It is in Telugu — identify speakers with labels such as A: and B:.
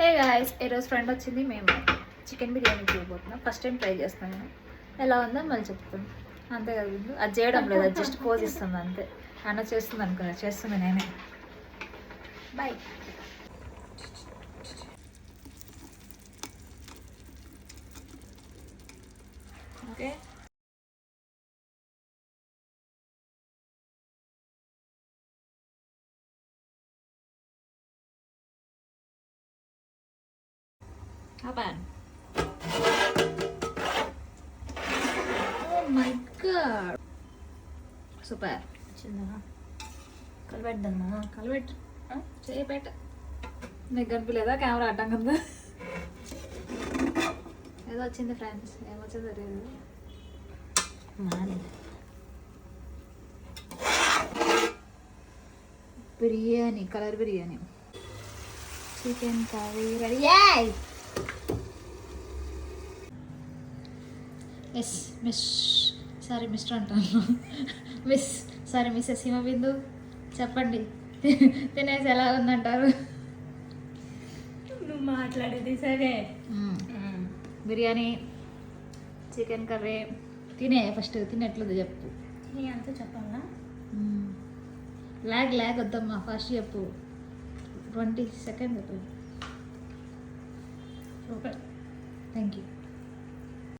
A: హే గాయ్స్, ఈరోజు ఫ్రెండ్ వచ్చింది. మేము చికెన్ బిర్యానీ చేయబోతున్నాం. ఫస్ట్ టైం ట్రై చేస్తాను నేను. ఎలా ఉందో మళ్ళీ చెప్తాను. అంతే కదా, అది చేయడం లేదు, అది జస్ట్ పోజ్ ఇస్తుంది అంతే. అన్న చేస్తుంది అనుకున్నా, చేస్తుంది నేనే. Bye. Okay, pan. Oh my god. Super
B: వచ్చిందా? కలిపెడదామా?
A: కలిపెట్టు, చేయబెట్ట. నీకు కనిపించలేదా కెమెరా అడ్డం కదా? ఏదో వచ్చింది ఫ్రెండ్స్, ఏమొచ్చిందో తెలియదు. Biryani, colour biryani, chicken curry ready. Yes miss, sorry mister అంటాను. మిస్సెస్ హిమబిందు, చెప్పండి తినేసి ఎలా ఉందంటారు?
B: నువ్వు మాట్లాడేది సరే.
A: బిర్యానీ, చికెన్ కర్రీ తినే, ఫస్ట్ తినేట్లేదు చెప్పు.
B: నీ అంతా చెప్పాలా?
A: లాగ్ వద్దమ్మా, ఫస్ట్ చెప్పు. 20 seconds చెప్పు.
B: Super,
A: thank you.